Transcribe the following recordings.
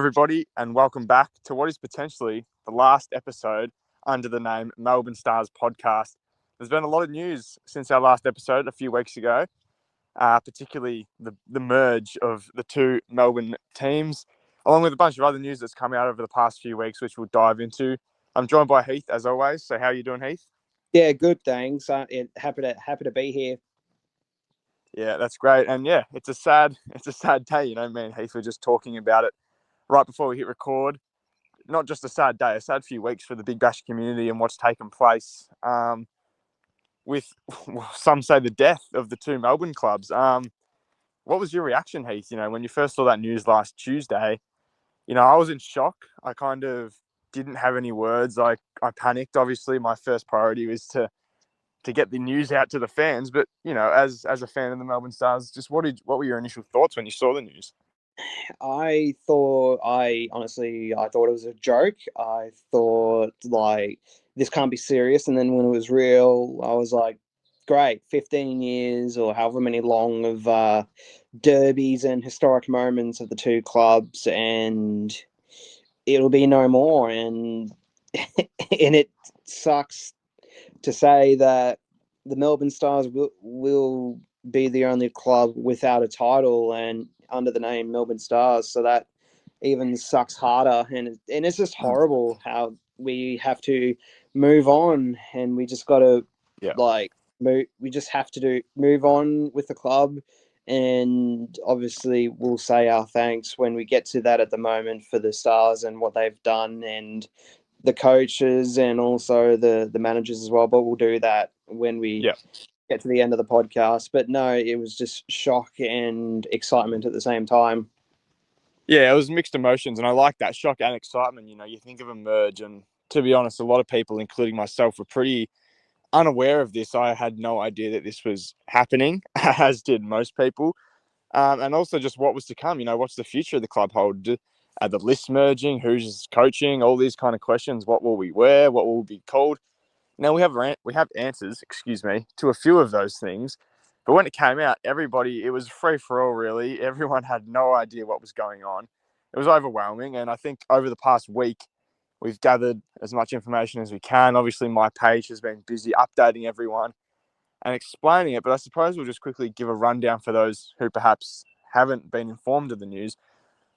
everybody, and welcome back to what is potentially the last episode under the name Melbourne Stars Podcast. There's been a lot of news since our last episode a few weeks ago, particularly the merge of the two Melbourne teams, along with a bunch of other news that's come out over the past few weeks, which we'll dive into. I'm joined by Heath, as always. So how are you doing, Heath? Yeah, good. Thanks. Happy to be here. Yeah, that's great. And yeah, it's a sad day. You know, me and Heath were just talking about it right before we hit record. Not just a sad day, a sad few weeks for the Big Bash community and what's taken place with, some say, the death of the two Melbourne clubs. What was your reaction, Heath, when you first saw that news last Tuesday? I was in shock. I kind of didn't have any words. I panicked. Obviously, my first priority was to get the news out to the fans. But, as a fan of the Melbourne Stars, just what were your initial thoughts when you saw the news? I honestly thought it was a joke. I thought this can't be serious. And then when it was real, I was like, great, 15 years or however many long of derbies and historic moments of the two clubs, and it'll be no more. And and it sucks to say that the Melbourne Stars will be the only club without a title and under the name Melbourne Stars. So that even sucks harder. And it's just horrible how we have to move on, and we just got to move. We just have to move on with the club. And obviously, we'll say our thanks when we get to that at the moment for the Stars and what they've done, and the coaches and also the managers as well. But we'll do that when we get to the end of the podcast. But no, it was just shock and excitement at the same time. Yeah, it was mixed emotions, and I like that shock and excitement. You think of a merge, and to be honest, a lot of people, including myself, were pretty unaware of this. I had no idea that this was happening, as did most people. And also just what was to come. What's the future of the club hold? The list merging, who's coaching, all these kind of questions. What will we wear? What will we be called? Now we have answers, to a few of those things. But when it came out, it was free for all, really. Everyone had no idea what was going on. It was overwhelming. And I think over the past week, we've gathered as much information as we can. Obviously, my page has been busy updating everyone and explaining it. But I suppose we'll just quickly give a rundown for those who perhaps haven't been informed of the news.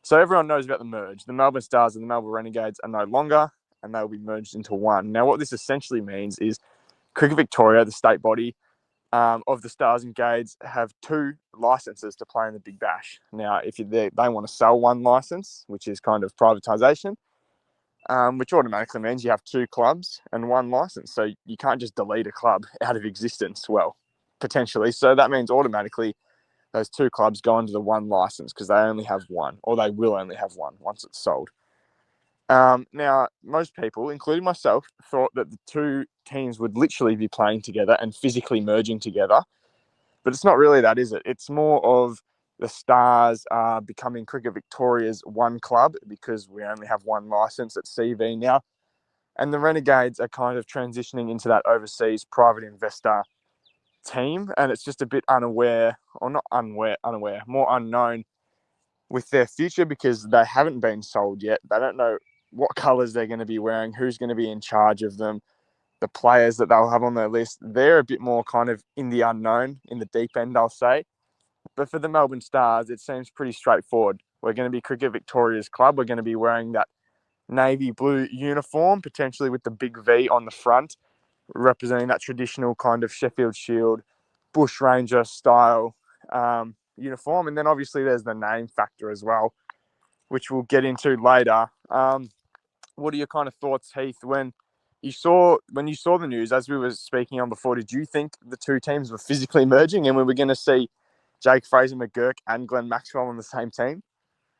So everyone knows about the merge. The Melbourne Stars and the Melbourne Renegades are no longer, and they'll be merged into one. Now, what this essentially means is Cricket Victoria, the state body of the Stars and Gades, have two licenses to play in the Big Bash. Now, if they want to sell one license, which is kind of privatisation, which automatically means you have two clubs and one license. So you can't just delete a club out of existence, well, potentially. So that means automatically those two clubs go under the one license because they only have one, or they will only have one once it's sold. Now, most people, including myself, thought that the two teams would literally be playing together and physically merging together. But it's not really that, is it? It's more of the Stars are becoming Cricket Victoria's one club because we only have one license at CV now. And the Renegades are kind of transitioning into that overseas private investor team. And it's just a bit unaware, or not unaware, more unknown with their future because they haven't been sold yet. They don't know what colours they're going to be wearing, who's going to be in charge of them, the players that they'll have on their list. They're a bit more kind of in the unknown, in the deep end, I'll say. But for the Melbourne Stars, it seems pretty straightforward. We're going to be Cricket Victoria's club. We're going to be wearing that navy blue uniform, potentially with the big V on the front, representing that traditional kind of Sheffield Shield, Bush Ranger style uniform. And then obviously there's the name factor as well, which we'll get into later. What are your kind of thoughts, Heath, when you saw the news, as we were speaking on before? Did you think the two teams were physically merging and we were going to see Jake Fraser-McGurk and Glenn Maxwell on the same team?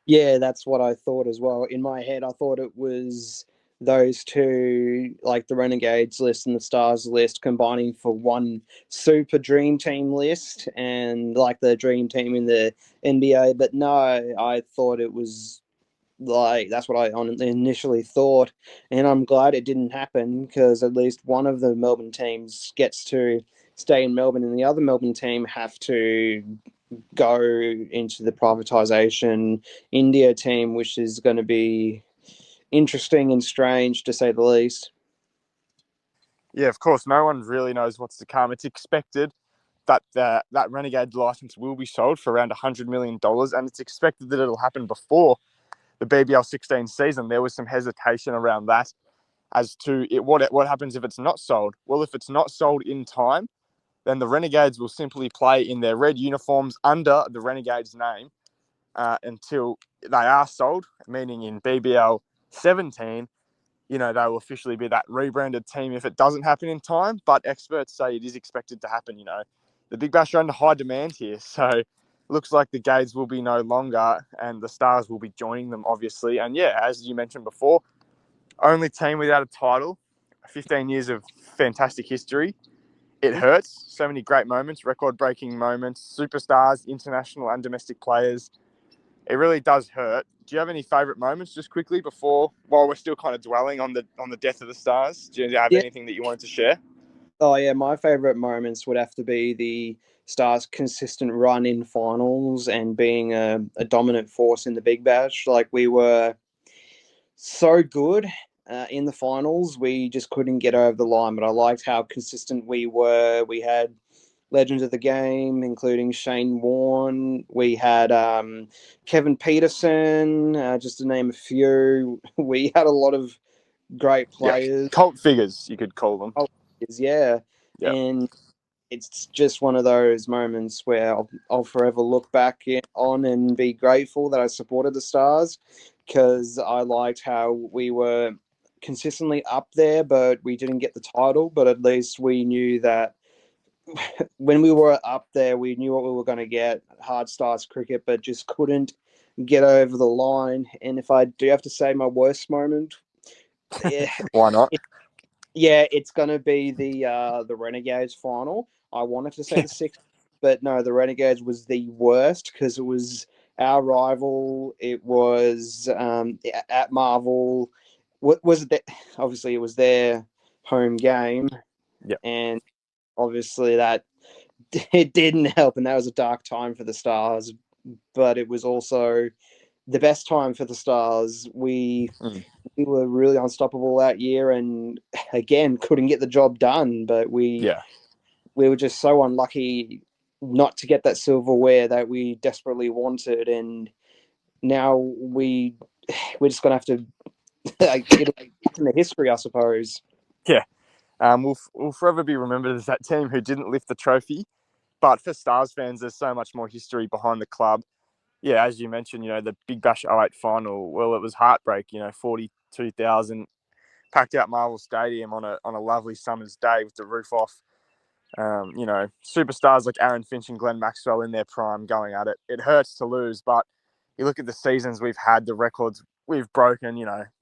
Yeah, that's what I thought as well. In my head, I thought it was those two, like the Renegades list and the Stars list, combining for one super dream team list and like the dream team in the NBA. But no, I thought it was that's what I initially thought, and I'm glad it didn't happen because at least one of the Melbourne teams gets to stay in Melbourne, and the other Melbourne team have to go into the privatisation India team, which is going to be interesting and strange to say the least. Yeah, of course, no one really knows what's to come. It's expected that that Renegade license will be sold for around $100 million, and it's expected that it'll happen before the BBL 16 season. There was some hesitation around that as to what happens if it's not sold. Well, if it's not sold in time, then the Renegades will simply play in their red uniforms under the Renegades name until they are sold, meaning in BBL 17, they will officially be that rebranded team if it doesn't happen in time. But experts say it is expected to happen. The Big Bash are under high demand here. So it looks like the Gades will be no longer and the Stars will be joining them, obviously. And yeah, as you mentioned before, only team without a title, 15 years of fantastic history. It hurts. So many great moments, record-breaking moments, superstars, international and domestic players. It really does hurt. Do you have any favourite moments, just quickly, while we're still kind of dwelling on the death of the Stars? Do you have Yeah. anything that you wanted to share? Oh yeah, my favorite moments would have to be the Stars' consistent run in finals and being a dominant force in the Big Bash. Like we were so good in the finals, we just couldn't get over the line. But I liked how consistent we were. We had legends of the game, including Shane Warne. We had Kevin Peterson, just to name a few. We had a lot of great Yeah, players. cult figures, you could call them. Yeah, Yeah. and it's just one of those moments where I'll forever look back on and be grateful that I supported the Stars because I liked how we were consistently up there, but we didn't get the title. But at least we knew that when we were up there, we knew what we were going to get. Hard Stars cricket, but just couldn't get over the line. And if I do have to say my worst moment, yeah, Why not? yeah, it's gonna be the Renegades final. I wanted to say the sixth, but no, the Renegades was the worst because it was our rival. It was at Marvel. What was it? That, obviously, it was their home game, Yeah. and obviously that it didn't help, and that was a dark time for the Stars. But it was also the best time for the Stars. Mm. We were really unstoppable that year, and again couldn't get the job done. But Yeah. we were just so unlucky not to get that silverware that we desperately wanted, and now we're just gonna have to like it'll in the history, I suppose. Yeah. We'll forever be remembered as that team who didn't lift the trophy. But for Stars fans, there's so much more history behind the club. Yeah, as you mentioned, the Big Bash '08 final. Well, it was heartbreak. 42,000 packed out Marvel Stadium on a lovely summer's day with the roof off. Superstars like Aaron Finch and Glenn Maxwell in their prime going at it. It hurts to lose, but you look at the seasons we've had, the records we've broken.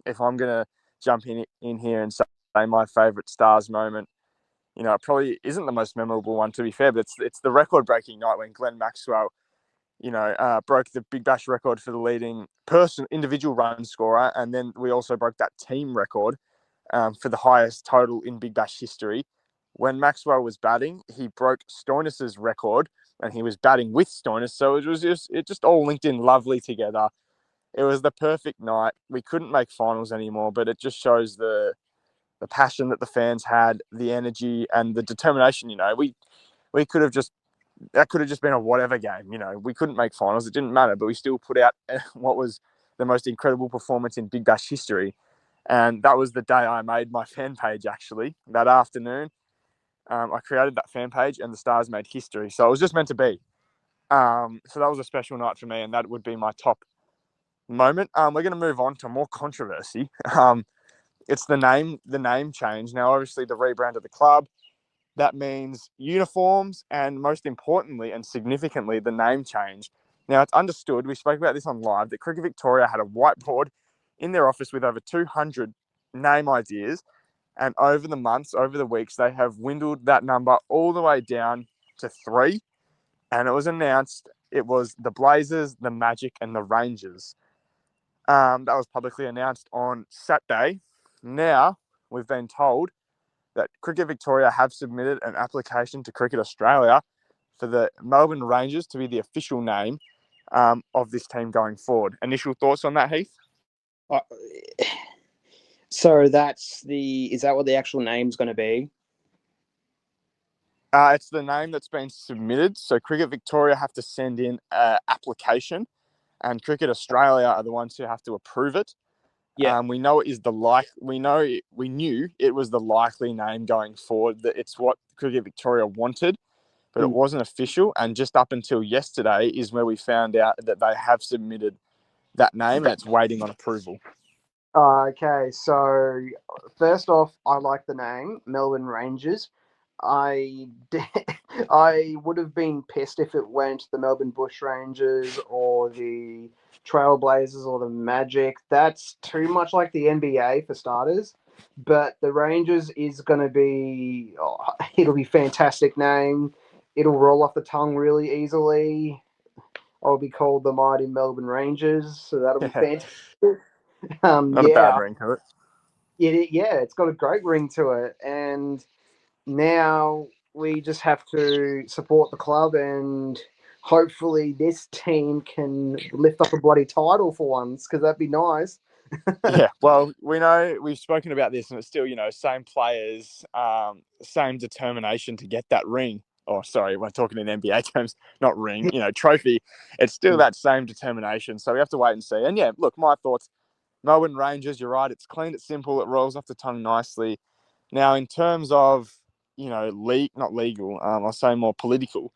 If I'm gonna jump in here and say my favourite Stars moment, it probably isn't the most memorable one to be fair, but it's the record breaking night when Glenn Maxwell, broke the Big Bash record for the leading individual run scorer, and then we also broke that team record for the highest total in Big Bash history. When Maxwell was batting, he broke Stoinis's record, and he was batting with Stoinis, so it just all linked in lovely together. It was the perfect night. We couldn't make finals anymore, but it just shows the passion that the fans had, the energy, and the determination. We could have just that could have just been a whatever game. We couldn't make finals. It didn't matter, but we still put out what was the most incredible performance in Big Bash history. And that was the day I made my fan page, actually. That afternoon, I created that fan page and the Stars made history. So it was just meant to be. So that was a special night for me, and that would be my top moment. We're going to move on to more controversy. It's the name change. Now, obviously, the rebrand of the club. That means uniforms and, most importantly and significantly, the name change. Now, it's understood, we spoke about this on live, that Cricket Victoria had a whiteboard in their office with over 200 name ideas. And over the months, over the weeks, they have dwindled that number all the way down to 3. And it was announced it was the Blazers, the Magic, and the Rangers. That was publicly announced on Saturday. Now, we've been told that Cricket Victoria have submitted an application to Cricket Australia for the Melbourne Rangers to be the official name of this team going forward. Initial thoughts on that, Heath? Uh, so is that what the actual name's going to be? It's the name that's been submitted. So Cricket Victoria have to send in an application, and Cricket Australia are the ones who have to approve it. Yeah. We know it is we knew it was the likely name going forward. That it's what Cricket Victoria wanted, but it Mm. wasn't official. And just up until yesterday is where we found out that they have submitted that name and it's waiting on approval. Okay, so first off, I like the name Melbourne Rangers. I I would have been pissed if it went the Melbourne Bush Rangers or the Trailblazers or the Magic. That's too much like the NBA for starters. But the Rangers is going to be, it'll be fantastic name. It'll roll off the tongue really easily. I'll be called the mighty Melbourne Rangers, so that'll be fantastic. Not a bad Yeah, ring to it. yeah, it's got a great ring to it, and now we just have to support the club, and hopefully this team can lift up a bloody title for once, because that'd be nice. Yeah, well, we know we've spoken about this, and it's still, same players, same determination to get that ring. Oh, sorry, we're talking in NBA terms, not ring, trophy. It's still that same determination. So we have to wait and see. And yeah, look, my thoughts. Melbourne Rangers, you're right. It's clean, it's simple, it rolls off the tongue nicely. Now, in terms of, not legal, I'll say more political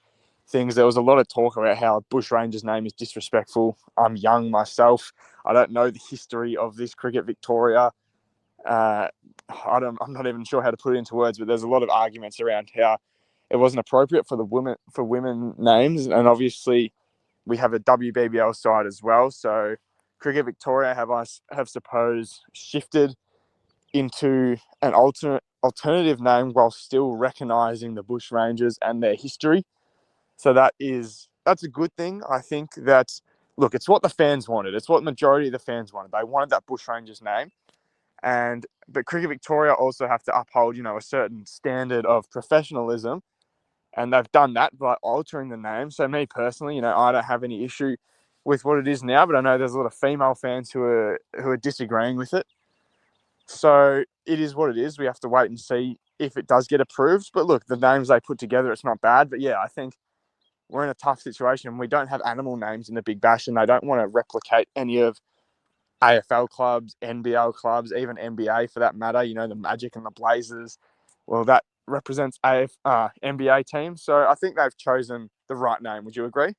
things, there was a lot of talk about how Bush Rangers' name is disrespectful. I'm young myself. I don't know the history of this Cricket Victoria. I'm not even sure how to put it into words, but there's a lot of arguments around how it wasn't appropriate for women names, and obviously we have a WBBL side as well. So Cricket Victoria have suppose shifted into an alternative name while still recognising the Bush Rangers and their history. So that's a good thing. I think that, look, it's what the fans wanted. It's what the majority of the fans wanted. They wanted that Bush Rangers name. But Cricket Victoria also have to uphold, a certain standard of professionalism. And they've done that by altering the name. So me personally, I don't have any issue with what it is now, but I know there's a lot of female fans who are disagreeing with it. So it is what it is. We have to wait and see if it does get approved. But look, the names they put together, it's not bad. But yeah, I think we're in a tough situation. We don't have animal names in the Big Bash, and they don't want to replicate any of AFL clubs, NBL clubs, even NBA for that matter. The Magic and the Blazers. Well, that represents NBA teams. So I think they've chosen the right name. Would you agree?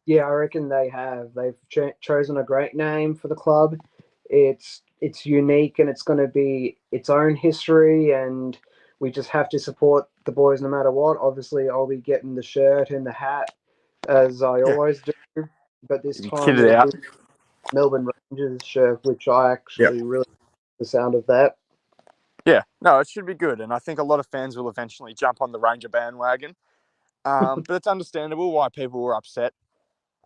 Yeah, I reckon they have. They've chosen a great name for the club. It's unique, and it's going to be its own history, and we just have to support the boys no matter what. Obviously, I'll be getting the shirt and the hat as I Yeah. always do, but this You can time kid it it'll out. be Melbourne Rangers shirt, which I Yeah. actually really like the sound of that. Yeah. No, it should be good. And I think a lot of fans will eventually jump on the Ranger bandwagon. But it's understandable why people were upset.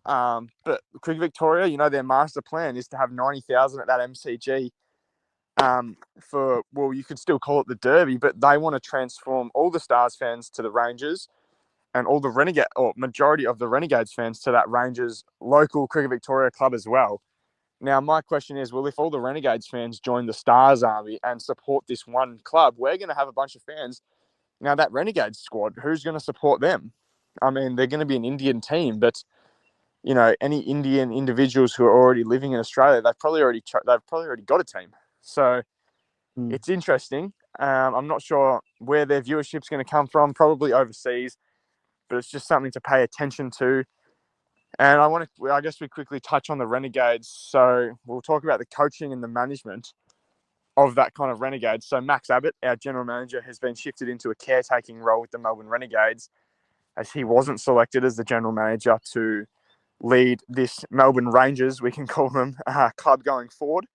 But Cricket Victoria, their master plan is to have 90,000 at that MCG well, you could still call it the Derby, but they want to transform all the Stars fans to the Rangers and all the Renegade, or majority of the Renegades fans to that Rangers local Cricket Victoria club as well. Now, my question is, well, if all the Renegades fans join the Stars army and support this one club, we're going to have a bunch of fans. Now, that Renegades squad, who's going to support them? I mean, they're going to be an Indian team, but any Indian individuals who are already living in Australia, they've probably already got a team. So Mm. it's interesting. I'm not sure where their viewership's going to come from, probably overseas, but it's just something to pay attention to. And I guess we quickly touch on the Renegades. So we'll talk about the coaching and the management of that kind of Renegades. So Max Abbott, our general manager, has been shifted into a caretaking role with the Melbourne Renegades, as he wasn't selected as the general manager to lead this Melbourne Rangers, we can call them, club going forward.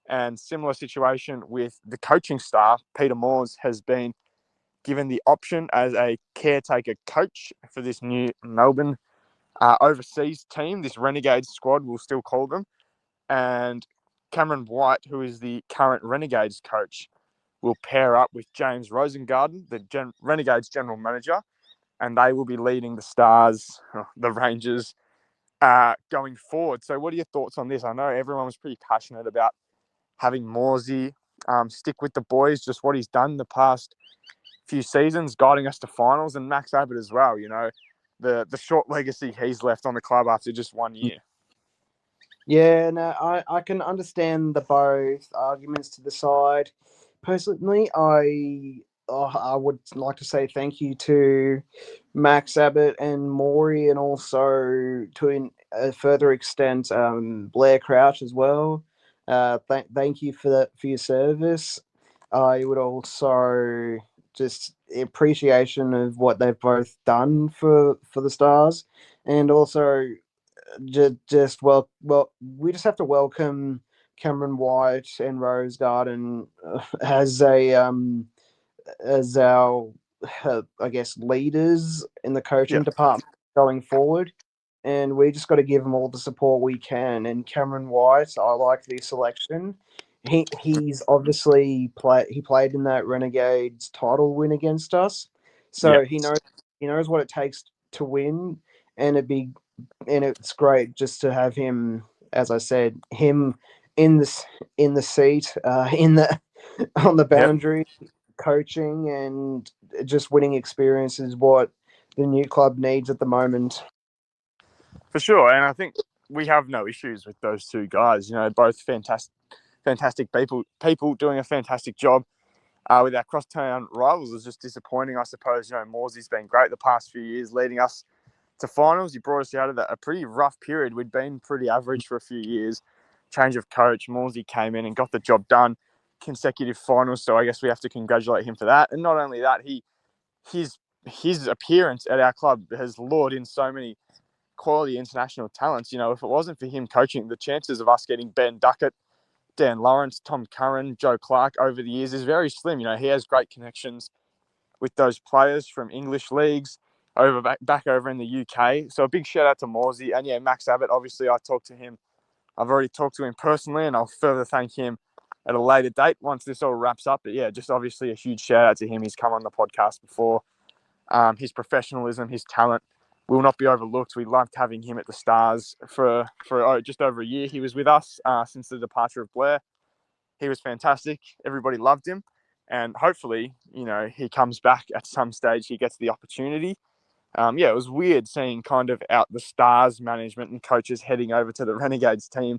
And similar situation with the coaching staff. Peter Moores has been given the option as a caretaker coach for this new Melbourne overseas team, this Renegades squad, we'll still call them. And Cameron White, who is the current Renegades coach, will pair up with James Rosengarten, the Renegades general manager, and they will be leading the Stars, the Rangers, going forward. So, what are your thoughts on this? I know everyone was pretty passionate about having Morsey stick with the boys, just what he's done the past few seasons, guiding us to finals, and Max Abbott as well. You know, the short legacy he's left on the club after just 1 year. Yeah, no, I can understand the both arguments to the side. Personally, I would like to say thank you to Max Abbott and Maury, and also to a further extent Blair Crouch as well. Thank you for your service. I would also just appreciation of what they've both done for the Stars, and also we just have to welcome Cameron White and Rose Garden as our I guess leaders in the Yeah, coaching department going forward, and we just got to give them all the support we can. And Cameron White, I like the selection. He's obviously he played in that Renegades title win against us, yeah, so he knows what it takes to win, and it's great just to have him, as I said, him in the seat, in the on the yeah, boundary, coaching and just winning experience is what the new club needs at the moment. for sure. And I think we have no issues with those two guys. You know, both fantastic people doing a fantastic job. With our crosstown rivals, is just disappointing, I suppose. You know, Morsey's been great the past few years, leading us to finals. He brought us out of a pretty rough period. We'd been pretty average for a few years. Change of coach, Morsey came in and got the job done. Consecutive finals, so I guess we have to congratulate him for that. And not only that, his his appearance at our club has lured in so many quality international talents. You know, if it wasn't for him coaching, the chances of us getting Ben Duckett, Dan Lawrence, Tom Curran, Joe Clark over the years is very slim. You know, he has great connections with those players from English leagues back over in the UK. So a big shout out to Morsey, and yeah, Max Abbott. Obviously, I talked to him. I've already talked to him personally, and I'll further thank him at a later date once this all wraps up. But yeah, just obviously a huge shout out to him. He's come on the podcast before. His professionalism, his talent will not be overlooked. We loved having him at the Stars for just over a year. He was with us since the departure of Blair. He was fantastic. Everybody loved him. And hopefully, you know, he comes back at some stage. He gets the opportunity. Yeah, it was weird seeing kind of out the Stars management and coaches heading over to the Renegades team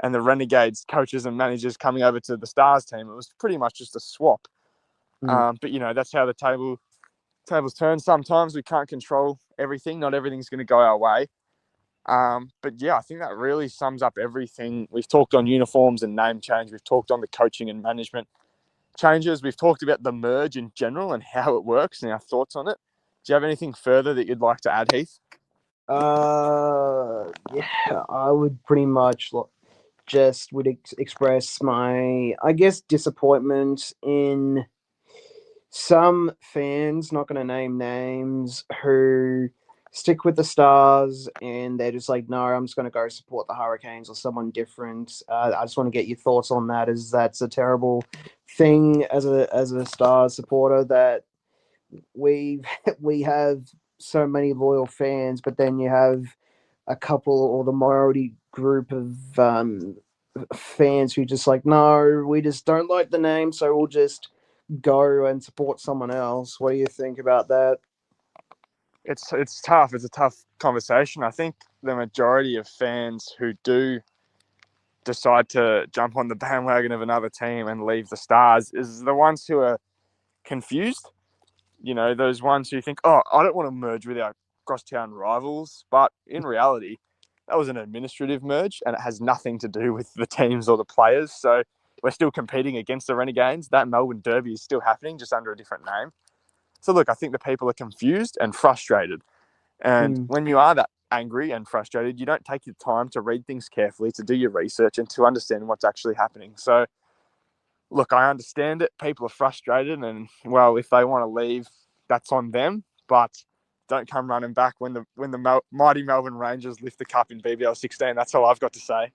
and the Renegades coaches and managers coming over to the Stars team. It was pretty much just a swap. Mm. But, you know, that's how the tables turn. Sometimes we can't control everything. Not everything's going to go our way. But yeah, I think that really sums up everything. We've talked on uniforms and name change. We've talked on the coaching and management changes. We've talked about the merge in general and how it works and our thoughts on it. Do you have anything further that you'd like to add, Heath? Yeah, I would pretty much just would express my, I guess, disappointment in some fans, not going to name names, who stick with the Stars and they're just like, no, I'm just going to go support the Hurricanes or someone different. I just want to get your thoughts on that. As that's a terrible thing as a Stars supporter, that we we have so many loyal fans, but then you have a couple or the minority group of fans who just like, no, we just don't like the name, so we'll just go and support someone else. What do you think about that? It's tough. It's a tough conversation. I think the majority of fans who do decide to jump on the bandwagon of another team and leave the Stars is the ones who are confused. You know, those ones who think, oh, I don't want to merge with our crosstown rivals. But in reality, that was an administrative merge and it has nothing to do with the teams or the players. So we're still competing against the Renegades. That Melbourne Derby is still happening, just under a different name. So look, I think the people are confused and frustrated. And Mm. when you are that angry and frustrated, you don't take your time to read things carefully, to do your research, and to understand what's actually happening. So look, I understand it. People are frustrated, and well, if they want to leave, that's on them. But don't come running back when the mighty Melbourne Rangers lift the cup in BBL 16. That's all I've got to say.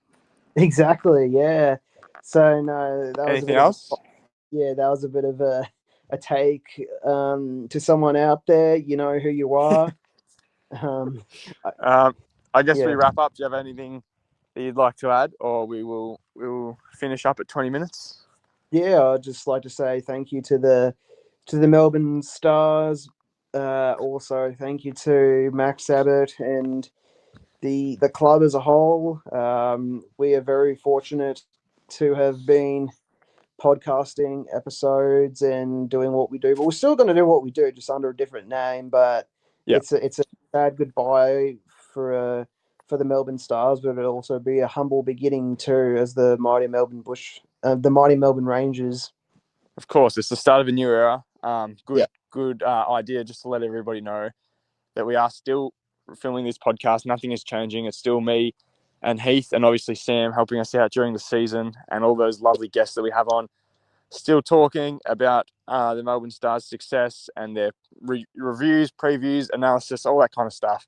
Exactly, yeah. So no, that was a Anything bit of else? yeah, that was a bit of a a take to someone out there, you know who you are. Um, I guess we yeah, wrap up. Do you have anything that you'd like to add, or we will finish up at 20 minutes? yeah. I'd just like to say thank you to the Melbourne Stars. Also, thank you to Max Abbott and the club as a whole. We are very fortunate to have been podcasting episodes and doing what we do, but we're still going to do what we do, just under a different name. But Yeah, it's a sad goodbye for the Melbourne Stars, but it'll also be a humble beginning too, as the mighty Melbourne Rangers. of course. It's the start of a new era. Yeah, Good idea just to let everybody know that we are still filming this podcast. Nothing is changing. It's still me and Heath, and obviously Sam helping us out during the season, and all those lovely guests that we have on. Still talking about the Melbourne Stars' success and their reviews, previews, analysis, all that kind of stuff.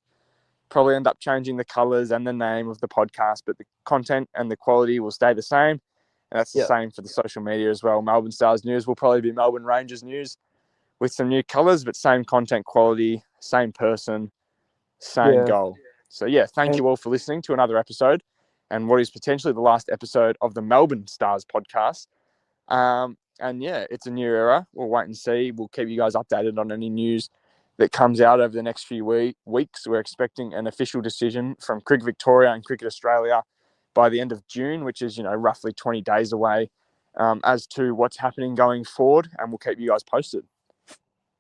Probably end up changing the colours and the name of the podcast, but the content and the quality will stay the same. And that's the yeah, same for the social media as well. Melbourne Stars News will probably be Melbourne Rangers News with some new colours, but same content quality, same person, same yeah. goal. So, yeah, thank And you all for listening to another episode and what is potentially the last episode of the Melbourne Stars podcast. And yeah, it's a new era. We'll wait and see. We'll keep you guys updated on any news that comes out over the next few weeks. We're expecting an official decision from Cricket Victoria and Cricket Australia by the end of June, which is, roughly 20 days away, as to what's happening going forward. And we'll keep you guys posted.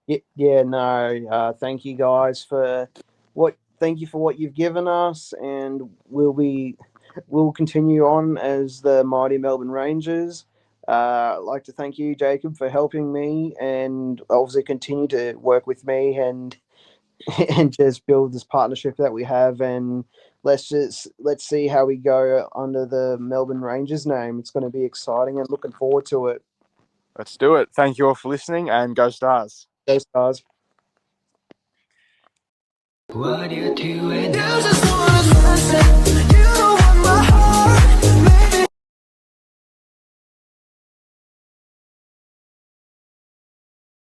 yeah, no, thank you guys for thank you for what you've given us, and we'll continue on as the mighty Melbourne Rangers. I'd like to thank you, Jacob, for helping me, and obviously continue to work with me and and just build this partnership that we have. And let's see how we go under the Melbourne Rangers name. It's going to be exciting, and looking forward to it. Let's do it. Thank you all for listening, and go Stars. Go Stars. What you doing? You just wanna